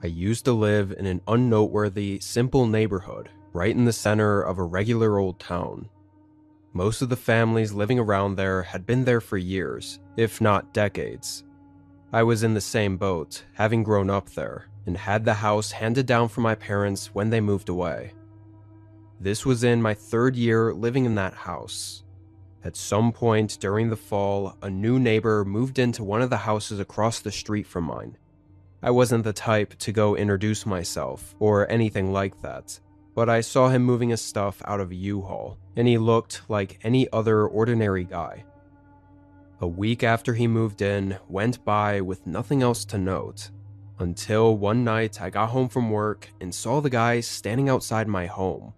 I used to live in an unnoteworthy, simple neighborhood right in the center of a regular old town. Most of the families living around there had been there for years, if not decades. I was in the same boat, having grown up there, and had the house handed down from my parents when they moved away. This was in my third year living in that house. At some point during the fall, a new neighbor moved into one of the houses across the street from mine. I wasn't the type to go introduce myself or anything like that, but I saw him moving his stuff out of a U-Haul, and he looked like any other ordinary guy. A week after he moved in went by with nothing else to note, until one night I got home from work and saw the guy standing outside my home.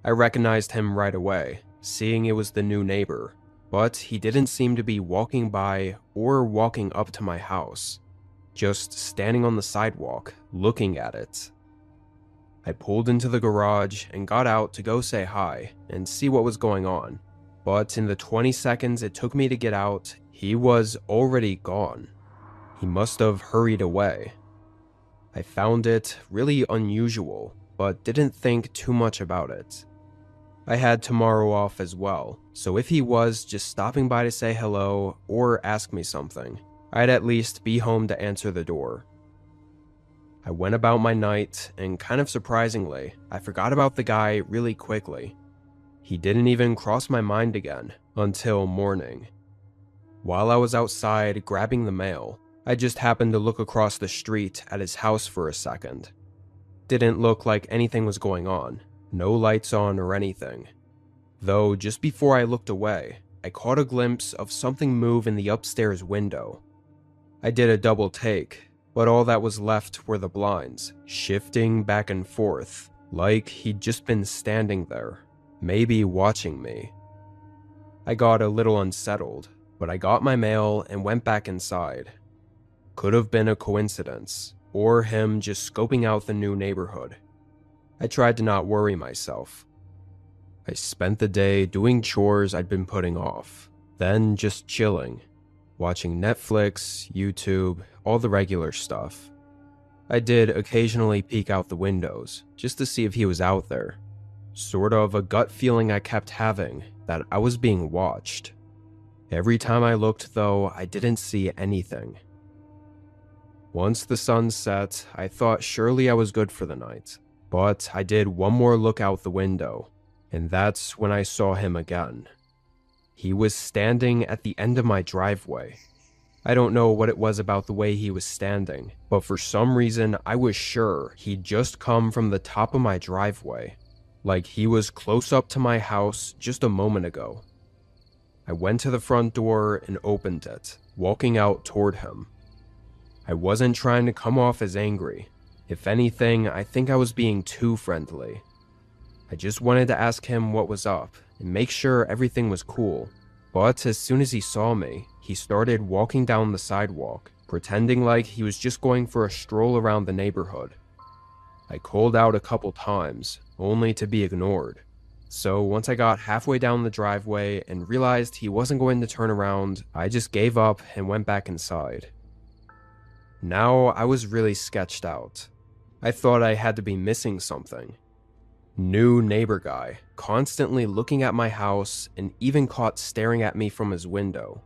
I recognized him right away, seeing it was the new neighbor, but he didn't seem to be walking by or walking up to my house, just standing on the sidewalk, looking at it. I pulled into the garage and got out to go say hi and see what was going on, but in the 20 seconds it took me to get out, he was already gone. He must have hurried away. I found it really unusual, but didn't think too much about it. I had tomorrow off as well, so if he was just stopping by to say hello or ask me something, I'd at least be home to answer the door. I went about my night, and kind of surprisingly, I forgot about the guy really quickly. He didn't even cross my mind again until morning. While I was outside grabbing the mail, I just happened to look across the street at his house for a second. Didn't look like anything was going on. No lights on or anything. Though just before I looked away, I caught a glimpse of something move in the upstairs window. I did a double take, but all that was left were the blinds, shifting back and forth, like he'd just been standing there, maybe watching me. I got a little unsettled, but I got my mail and went back inside. Could have been a coincidence, or him just scoping out the new neighborhood. I tried to not worry myself. I spent the day doing chores I'd been putting off, then just chilling, watching Netflix, YouTube, all the regular stuff. I did occasionally peek out the windows, just to see if he was out there. Sort of a gut feeling I kept having that I was being watched. Every time I looked though, I didn't see anything. Once the sun set, I thought surely I was good for the night. But I did one more look out the window, and that's when I saw him again. He was standing at the end of my driveway. I don't know what it was about the way he was standing, but for some reason I was sure he'd just come from the top of my driveway, like he was close up to my house just a moment ago. I went to the front door and opened it, walking out toward him. I wasn't trying to come off as angry. If anything, I think I was being too friendly. I just wanted to ask him what was up and make sure everything was cool. But as soon as he saw me, he started walking down the sidewalk, pretending like he was just going for a stroll around the neighborhood. I called out a couple times, only to be ignored. So once I got halfway down the driveway and realized he wasn't going to turn around, I just gave up and went back inside. Now I was really sketched out. I thought I had to be missing something. New neighbor guy, constantly looking at my house and even caught staring at me from his window.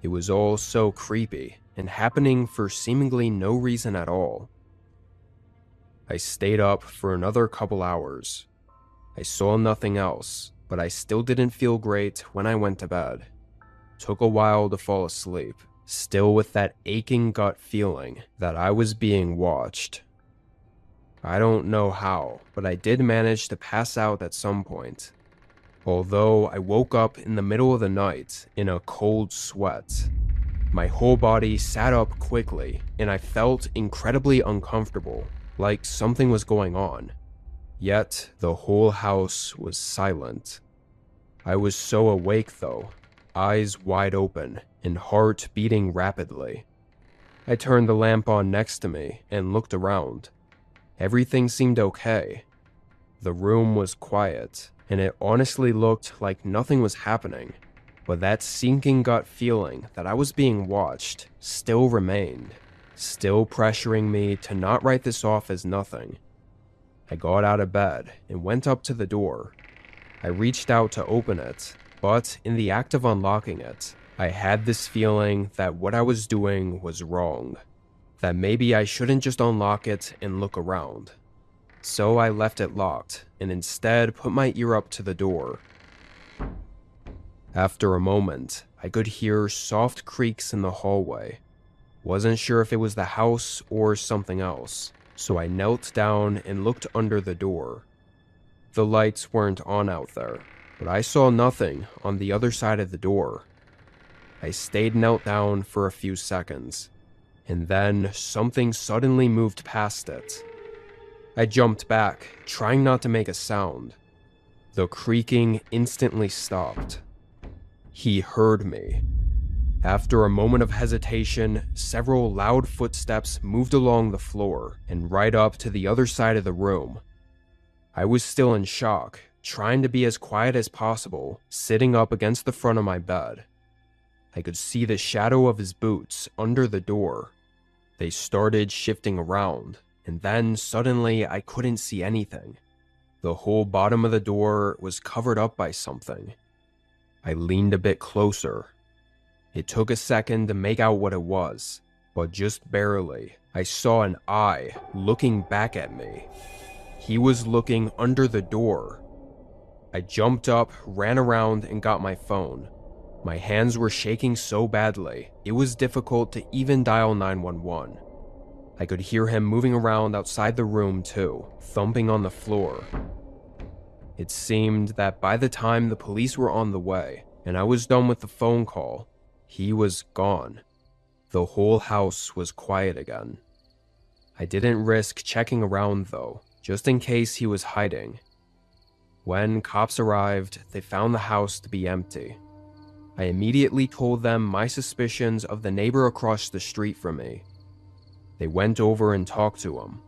It was all so creepy and happening for seemingly no reason at all. I stayed up for another couple hours. I saw nothing else, but I still didn't feel great when I went to bed. Took a while to fall asleep, still with that aching gut feeling that I was being watched. I don't know how, but I did manage to pass out at some point. Although I woke up in the middle of the night in a cold sweat. My whole body sat up quickly, and I felt incredibly uncomfortable, like something was going on. Yet, the whole house was silent. I was so awake though, eyes wide open, and heart beating rapidly. I turned the lamp on next to me and looked around. Everything seemed okay. The room was quiet, and it honestly looked like nothing was happening, but that sinking gut feeling that I was being watched still remained. still pressuring me to not write this off as nothing. I got out of bed and went up to the door. I reached out to open it, but in the act of unlocking it, I had this feeling that what I was doing was wrong, that maybe I shouldn't just unlock it and look around. So I left it locked and instead put my ear up to the door. After a moment, I could hear soft creaks in the hallway. Wasn't sure if it was the house or something else, so I knelt down and looked under the door. The lights weren't on out there, but I saw nothing on the other side of the door. I stayed knelt down for a few seconds, and then something suddenly moved past it. I jumped back, trying not to make a sound. The creaking instantly stopped. He heard me. After a moment of hesitation, several loud footsteps moved along the floor and right up to the other side of the room. I was still in shock, trying to be as quiet as possible, sitting up against the front of my bed. I could see the shadow of his boots under the door. They started shifting around, and then suddenly I couldn't see anything. The whole bottom of the door was covered up by something. I leaned a bit closer. It took a second to make out what it was, but just barely. I saw an eye looking back at me. He was looking under the door. I jumped up, ran around, and got my phone. My hands were shaking so badly, it was difficult to even dial 911. I could hear him moving around outside the room too, thumping on the floor. It seemed that by the time the police were on the way, and I was done with the phone call, he was gone. The whole house was quiet again. I didn't risk checking around though, just in case he was hiding. When cops arrived, they found the house to be empty. I immediately told them my suspicions of the neighbor across the street from me. They went over and talked to him.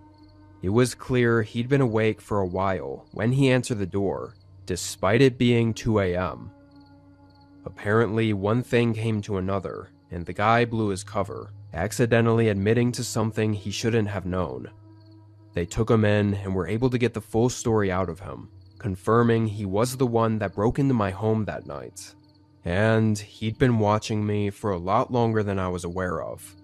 It was clear he'd been awake for a while when he answered the door, despite it being 2 a.m. Apparently, one thing came to another, and the guy blew his cover, accidentally admitting to something he shouldn't have known. They took him in and were able to get the full story out of him, confirming he was the one that broke into my home that night. And he'd been watching me for a lot longer than I was aware of.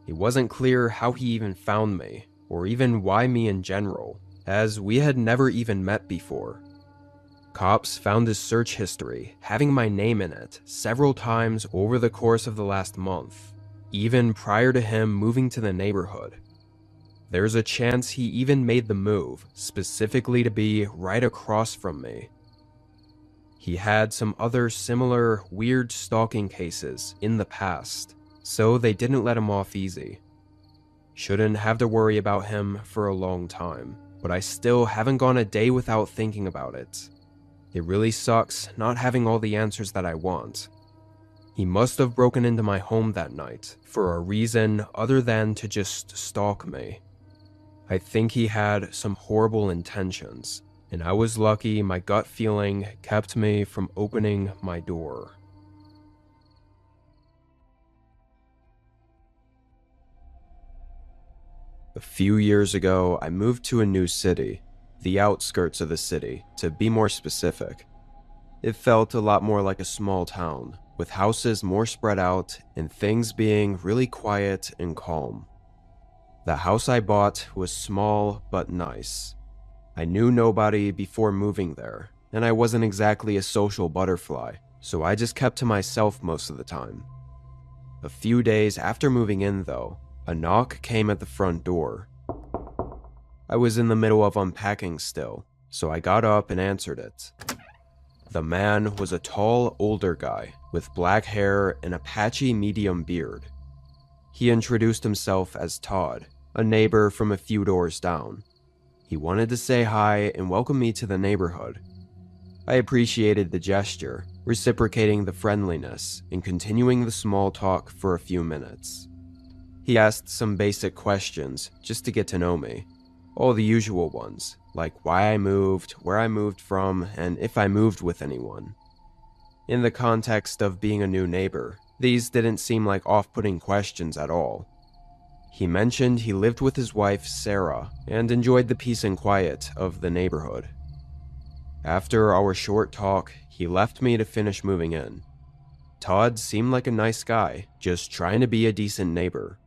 It wasn't clear how he even found me, or even why me in general, as we had never even met before. Cops found his search history, having my name in it, several times over the course of the last month, even prior to him moving to the neighborhood. There's a chance he even made the move, specifically to be right across from me. He had some other similar, weird stalking cases in the past, so they didn't let him off easy. Shouldn't have to worry about him for a long time, but I still haven't gone a day without thinking about it. It really sucks not having all the answers that I want. He must have broken into my home that night for a reason other than to just stalk me. I think he had some horrible intentions, and I was lucky my gut feeling kept me from opening my door. A few years ago, I moved to a new city, the outskirts of the city, to be more specific. It felt a lot more like a small town, with houses more spread out and things being really quiet and calm. The house I bought was small but nice. I knew nobody before moving there, and I wasn't exactly a social butterfly, so I just kept to myself most of the time. A few days after moving in though, a knock came at the front door. I was in the middle of unpacking still, so I got up and answered it. The man was a tall, older guy with black hair and a patchy medium beard. He introduced himself as Todd, a neighbor from a few doors down. He wanted to say hi and welcome me to the neighborhood. I appreciated the gesture, reciprocating the friendliness and continuing the small talk for a few minutes. He asked some basic questions just to get to know me. All the usual ones, like why I moved, where I moved from, and if I moved with anyone. In the context of being a new neighbor, these didn't seem like off-putting questions at all. He mentioned he lived with his wife, Sarah, and enjoyed the peace and quiet of the neighborhood. After our short talk, he left me to finish moving in. Todd seemed like a nice guy, just trying to be a decent neighbor.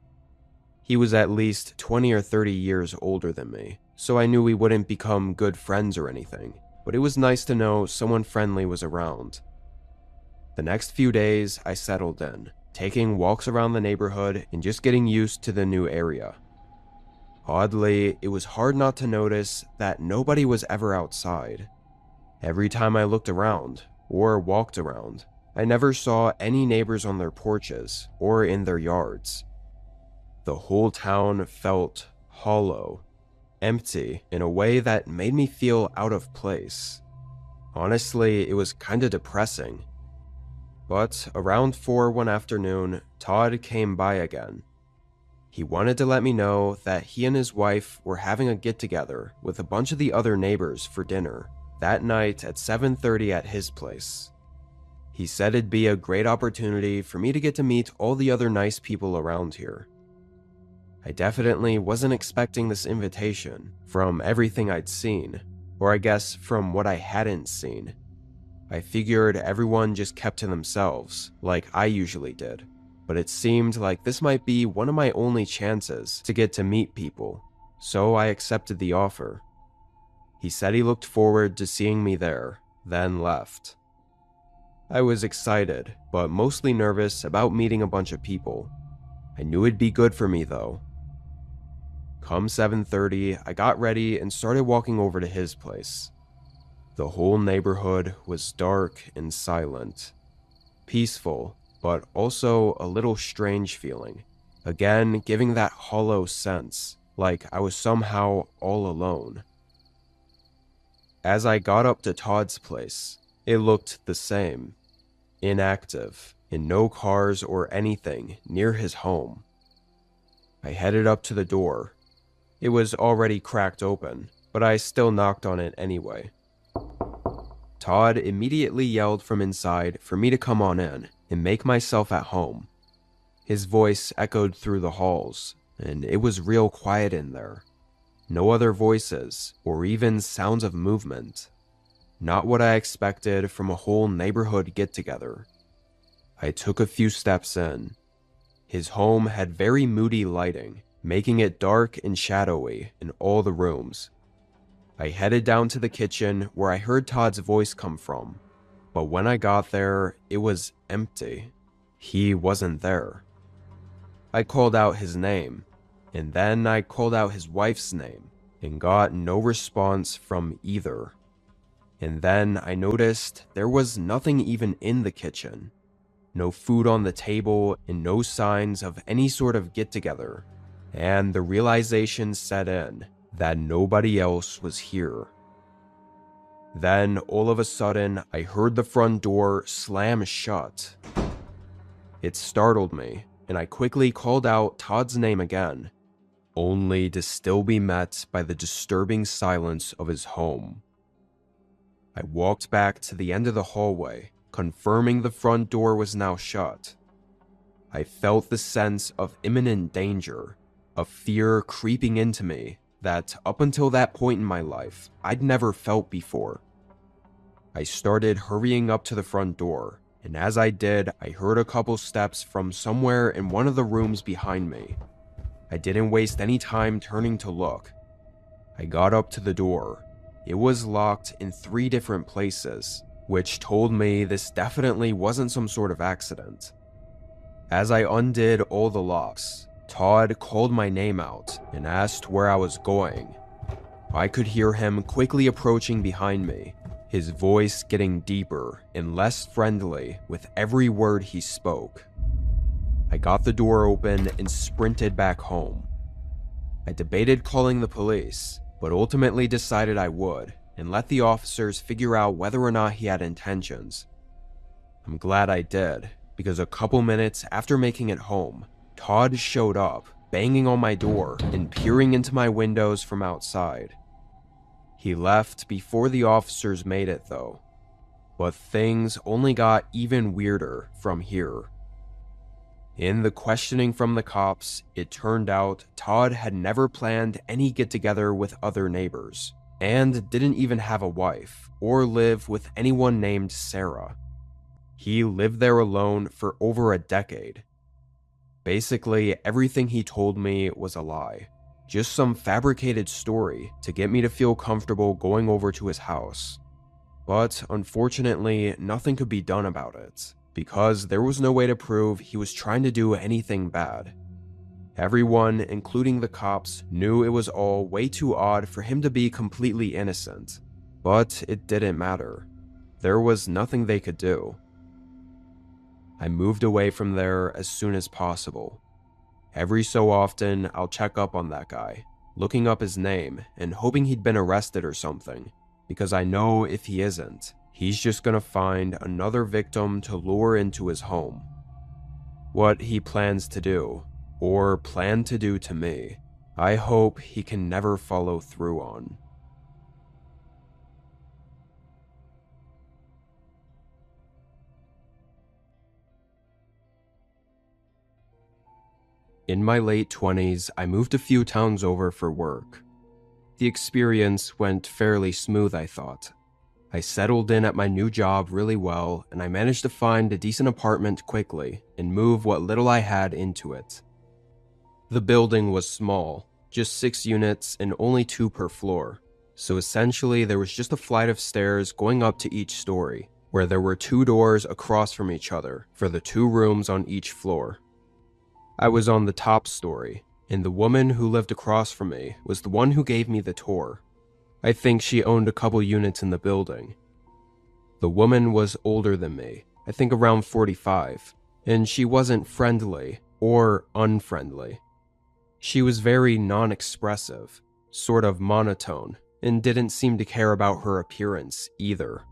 He was at least 20 or 30 years older than me, so I knew we wouldn't become good friends or anything, but it was nice to know someone friendly was around. The next few days, I settled in, taking walks around the neighborhood and just getting used to the new area. Oddly, it was hard not to notice that nobody was ever outside. Every time I looked around, or walked around, I never saw any neighbors on their porches or in their yards. The whole town felt hollow, empty in a way that made me feel out of place. Honestly, it was kinda depressing. But around 4 one afternoon, Todd came by again. He wanted to let me know that he and his wife were having a get-together with a bunch of the other neighbors for dinner that night at 7:30 at his place. He said it'd be a great opportunity for me to get to meet all the other nice people around here. I definitely wasn't expecting this invitation from everything I'd seen, or I guess from what I hadn't seen. I figured everyone just kept to themselves, like I usually did, but it seemed like this might be one of my only chances to get to meet people, so I accepted the offer. He said he looked forward to seeing me there, then left. I was excited, but mostly nervous about meeting a bunch of people. I knew it'd be good for me though. Come 7:30, I got ready and started walking over to his place. The whole neighborhood was dark and silent. Peaceful, but also a little strange feeling. Again, giving that hollow sense, like I was somehow all alone. As I got up to Todd's place, it looked the same. Inactive, and no cars or anything near his home. I headed up to the door. It was already cracked open, but I still knocked on it anyway. Todd immediately yelled from inside for me to come on in and make myself at home. His voice echoed through the halls, and it was real quiet in there. No other voices, or even sounds of movement. Not what I expected from a whole neighborhood get-together. I took a few steps in. His home had very moody lighting, making it dark and shadowy in all the rooms. I headed down to the kitchen where I heard Todd's voice come from, but when I got there, it was empty. He wasn't there. I called out his name, and then I called out his wife's name, and got no response from either. And then I noticed there was nothing even in the kitchen. No food on the table, and no signs of any sort of get-together. And the realization set in that nobody else was here. Then, all of a sudden, I heard the front door slam shut. It startled me, and I quickly called out Todd's name again, only to still be met by the disturbing silence of his home. I walked back to the end of the hallway, confirming the front door was now shut. I felt the sense of imminent danger, of fear creeping into me that, up until that point in my life, I'd never felt before. I started hurrying up to the front door, and as I did, I heard a couple steps from somewhere in one of the rooms behind me. I didn't waste any time turning to look. I got up to the door. It was locked in 3 different places, which told me this definitely wasn't some sort of accident. As I undid all the locks, Todd called my name out and asked where I was going. I could hear him quickly approaching behind me, his voice getting deeper and less friendly with every word he spoke. I got the door open and sprinted back home. I debated calling the police, but ultimately decided I would, and let the officers figure out whether or not he had intentions. I'm glad I did, because a couple minutes after making it home, Todd showed up, banging on my door and peering into my windows from outside. He left before the officers made it though, but things only got even weirder from here. In the questioning from the cops, it turned out Todd had never planned any get-together with other neighbors, and didn't even have a wife or live with anyone named Sarah. He lived there alone for over a decade. Basically, everything he told me was a lie. Just some fabricated story to get me to feel comfortable going over to his house. But unfortunately, nothing could be done about it, because there was no way to prove he was trying to do anything bad. Everyone, including the cops, knew it was all way too odd for him to be completely innocent. But it didn't matter. There was nothing they could do. I moved away from there as soon as possible. Every so often, I'll check up on that guy, looking up his name and hoping he'd been arrested or something, because I know if he isn't, he's just gonna find another victim to lure into his home. What he plans to do, or plan to do to me, I hope he can never follow through on. In my late 20s, I moved a few towns over for work. The experience went fairly smooth, I thought. I settled in at my new job really well, and I managed to find a decent apartment quickly and move what little I had into it. The building was small, just 6 units and only 2 per floor, so essentially there was just a flight of stairs going up to each story, where there were 2 doors across from each other for the 2 rooms on each floor. I was on the top story, and the woman who lived across from me was the one who gave me the tour. I think she owned a couple units in the building. The woman was older than me, I think around 45, and she wasn't friendly or unfriendly. She was very non-expressive, sort of monotone, and didn't seem to care about her appearance either.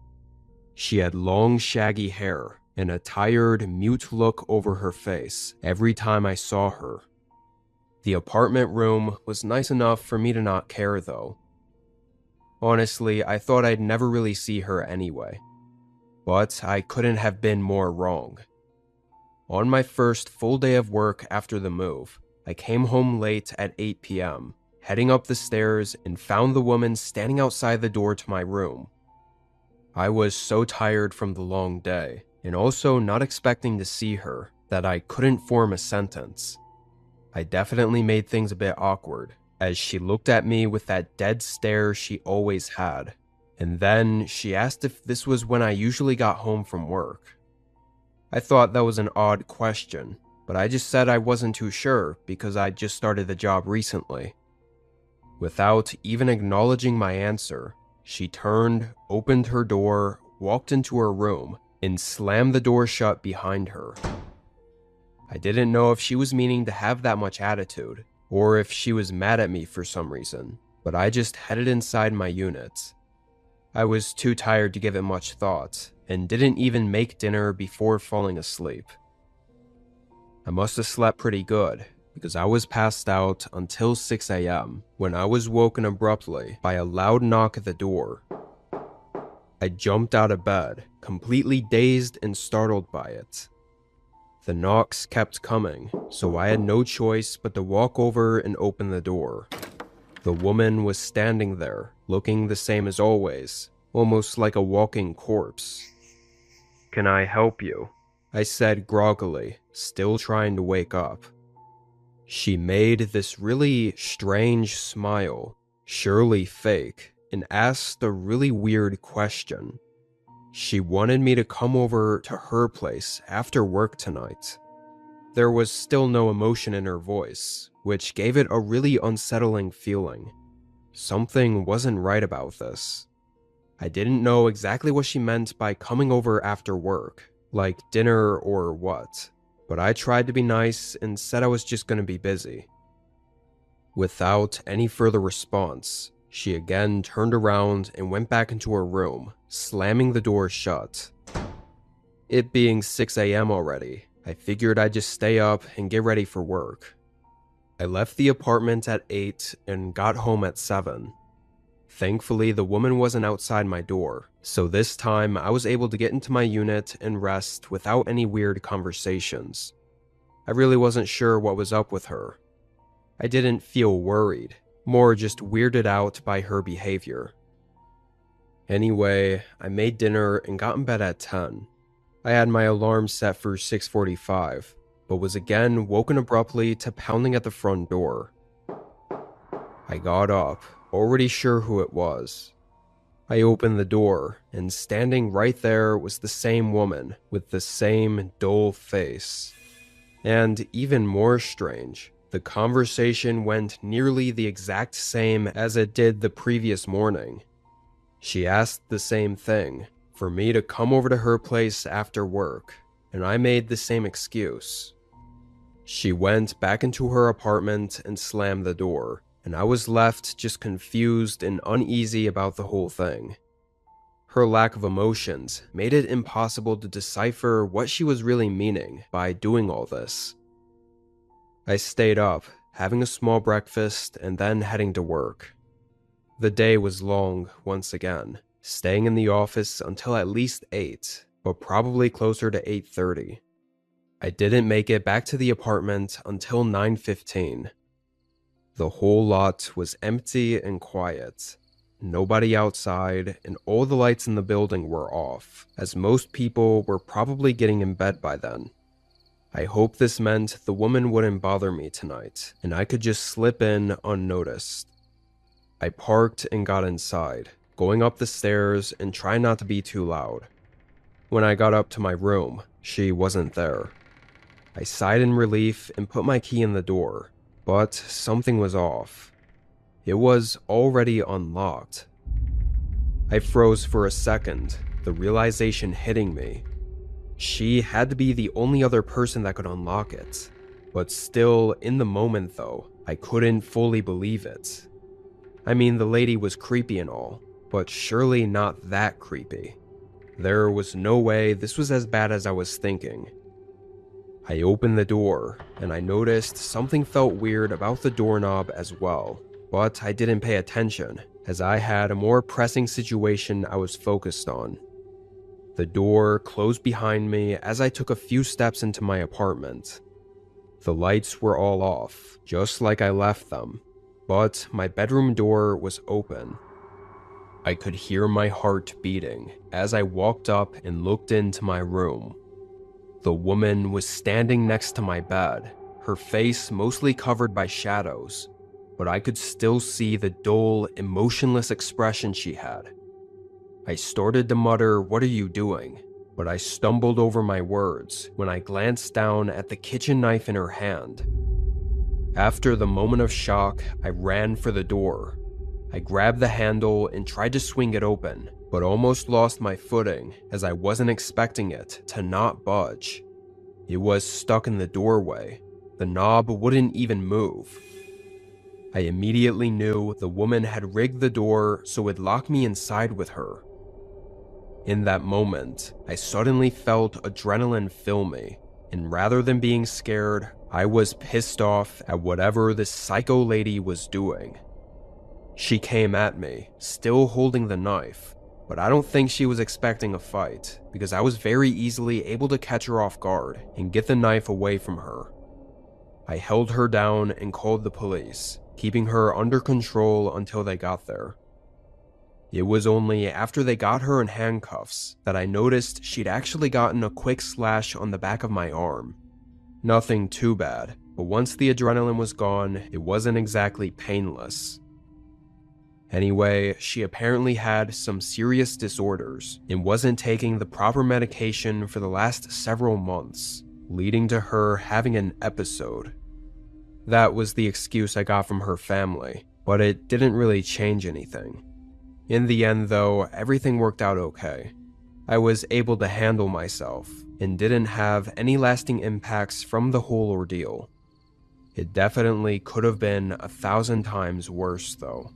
She had long, shaggy hair and a tired, mute look over her face every time I saw her. The apartment room was nice enough for me to not care, though. Honestly, I thought I'd never really see her anyway. But I couldn't have been more wrong. On my first full day of work after the move, I came home late at 8 p.m., heading up the stairs and found the woman standing outside the door to my room. I was so tired from the long day, and also not expecting to see her, that I couldn't form a sentence. I definitely made things a bit awkward, as she looked at me with that dead stare she always had, and then she asked if this was when I usually got home from work. I thought that was an odd question, but I just said I wasn't too sure because I'd just started the job recently. Without even acknowledging my answer, she turned, opened her door, walked into her room, and slammed the door shut behind her. I didn't know if she was meaning to have that much attitude, or if she was mad at me for some reason, but I just headed inside my unit. I was too tired to give it much thought, and didn't even make dinner before falling asleep. I must have slept pretty good, because I was passed out until 6 a.m. when I was woken abruptly by a loud knock at the door. I jumped out of bed, completely dazed and startled by it. The knocks kept coming, so I had no choice but to walk over and open the door. The woman was standing there, looking the same as always, almost like a walking corpse. "Can I help you?" I said groggily, still trying to wake up. She made this really strange smile, surely fake, and asked a really weird question. She wanted me to come over to her place after work tonight. There was still no emotion in her voice, which gave it a really unsettling feeling. Something wasn't right about this. I didn't know exactly what she meant by coming over after work, like dinner or what, but I tried to be nice and said I was just going to be busy. Without any further response, she again turned around and went back into her room, slamming the door shut. It being 6 a.m. already, I figured I'd just stay up and get ready for work. I left the apartment at 8 and got home at 7. Thankfully, the woman wasn't outside my door, so this time I was able to get into my unit and rest without any weird conversations. I really wasn't sure what was up with her. I didn't feel worried, more just weirded out by her behavior. Anyway, I made dinner and got in bed at 10. I had my alarm set for 6:45, but was again woken abruptly to pounding at the front door. I got up, already sure who it was. I opened the door, and standing right there was the same woman with the same dull face. And even more strange, the conversation went nearly the exact same as it did the previous morning. She asked the same thing, for me to come over to her place after work, and I made the same excuse. She went back into her apartment and slammed the door, and I was left just confused and uneasy about the whole thing. Her lack of emotions made it impossible to decipher what she was really meaning by doing all this. I stayed up, having a small breakfast and then heading to work. The day was long once again, staying in the office until at least 8, but probably closer to 8:30. I didn't make it back to the apartment until 9:15. The whole lot was empty and quiet. Nobody outside, and all the lights in the building were off, as most people were probably getting in bed by then. I hoped this meant the woman wouldn't bother me tonight, and I could just slip in unnoticed. I parked and got inside, going up the stairs and trying not to be too loud. When I got up to my room, she wasn't there. I sighed in relief and put my key in the door, but something was off. It was already unlocked. I froze for a second, the realization hitting me. She had to be the only other person that could unlock it. But still, in the moment though, I couldn't fully believe it. I mean, the lady was creepy and all, but surely not that creepy. There was no way this was as bad as I was thinking. I opened the door, and I noticed something felt weird about the doorknob as well. But I didn't pay attention, as I had a more pressing situation I was focused on. The door closed behind me as I took a few steps into my apartment. The lights were all off, just like I left them, but my bedroom door was open. I could hear my heart beating as I walked up and looked into my room. The woman was standing next to my bed, her face mostly covered by shadows, but I could still see the dull, emotionless expression she had. I started to mutter, "What are you doing?" But I stumbled over my words when I glanced down at the kitchen knife in her hand. After the moment of shock, I ran for the door. I grabbed the handle and tried to swing it open, but almost lost my footing as I wasn't expecting it to not budge. It was stuck in the doorway. The knob wouldn't even move. I immediately knew the woman had rigged the door so it'd lock me inside with her. In that moment, I suddenly felt adrenaline fill me, and rather than being scared, I was pissed off at whatever this psycho lady was doing. She came at me, still holding the knife, but I don't think she was expecting a fight, because I was very easily able to catch her off guard and get the knife away from her. I held her down and called the police, keeping her under control until they got there. It was only after they got her in handcuffs that I noticed she'd actually gotten a quick slash on the back of my arm. Nothing too bad, but once the adrenaline was gone, it wasn't exactly painless. Anyway, she apparently had some serious disorders and wasn't taking the proper medication for the last several months, leading to her having an episode. That was the excuse I got from her family, but it didn't really change anything. In the end though, everything worked out okay. I was able to handle myself and didn't have any lasting impacts from the whole ordeal. It definitely could have been 1,000 times worse though.